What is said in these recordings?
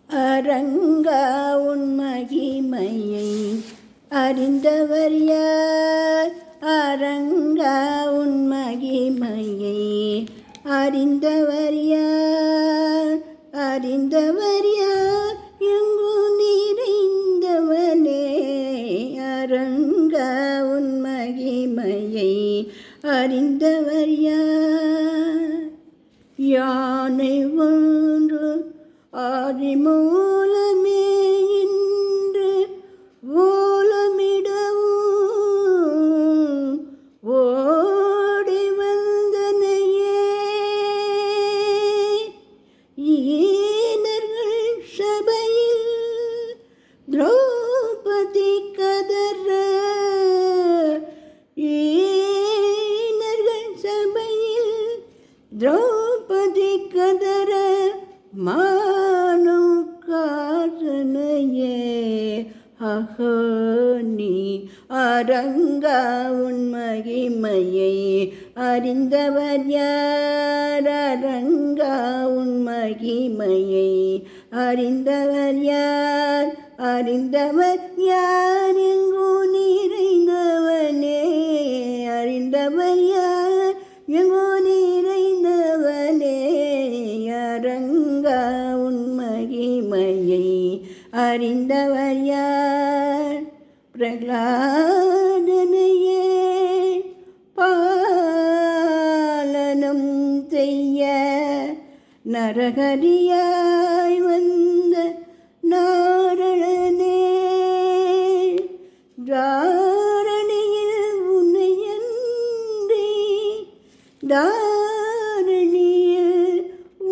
அரங்கா உன் மகிமையை அறிந்தவர் யார்? அரங்கா உன் மகிமையை அறிந்தவர் யார்? அறிந்தவர் யார்? எங்கு நிறைந்தவனே அரங்கா உன் மகிமையை அறிந்தவர் யார்? யானை ஒன்று ஆதிமூலமே இன்று ஓலமிடவும் ஓடி வந்தனையே ஈனர்கள் சபையில் திரௌபதி கதற ஈனர்கள் சபையில் திரௌபதி கதற மானு காசனையே அஹோனி அரங்கா உன் மகிமையை அறிந்தவர் யார்? அரங்கா உன் மகிமையை அறிந்தவர் யார்? அறிந்தவர் யார்? எங்கு நிறைந்தவனே அறிந்தவர் யார்? எங்கு நிறைந்தவனே அரங்கா உன் மகிமையை அறிந்தவர் யார்? பிரகலாதனையே பாலனம் செய்ய நரகரியாய் வந்த நாரணனே தாரணியில் உன்னையன்றி தாரணியில்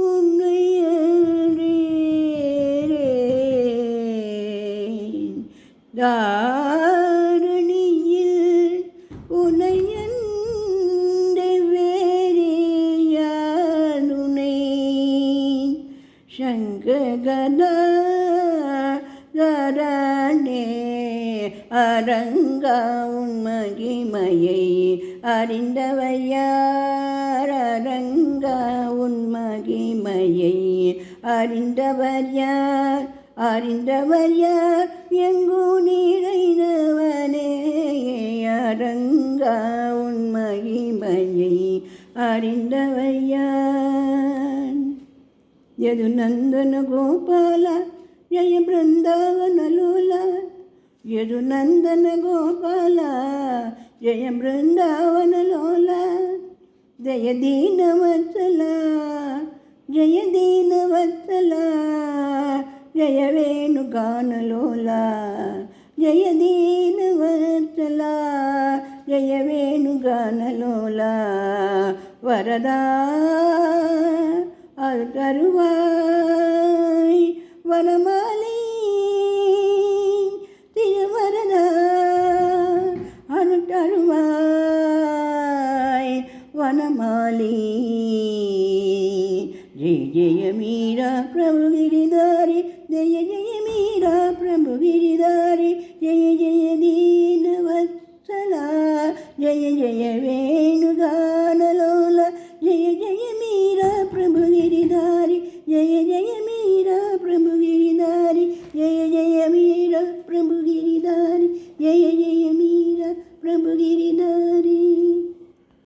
உன்னையன்றி தாரணியில் உன்னையன்றி வேறு யாருனை சங்ககதாரணே அரங்கா உன் மகிமையை அறிந்தவர் யார்? அரங்கா உன் மகிமையை அறிந்தவர் யார்? அறிந்தவர் யார்? எங்கு நிறைந்தவனே அரங்கா உன் மகிமையை அறிந்தவர் யார்? யது நந்தன கோபால ஜய பிருந்தாவன லோலா யது நந்தன கோபால ஜய பிருந்தாவன லோலா ஜய தீனவத்சலா ஜய தீனவத்சலா ஜய வேணுகானலோலா ஜய தீனவத்சலா ஜய வேணுகானலோலா வரதா அருள்தருவாய் வனமாலை திருவரதா அருள்தருவாய் வனமாலை ஜெய ஜெய மீரா பிரபு கிரிதாரி ஜெய ஜெய மீரா பிரபு கிரிதாரி ஜெய ஜெய தீனவத்சலா ஜெய ஜெய வே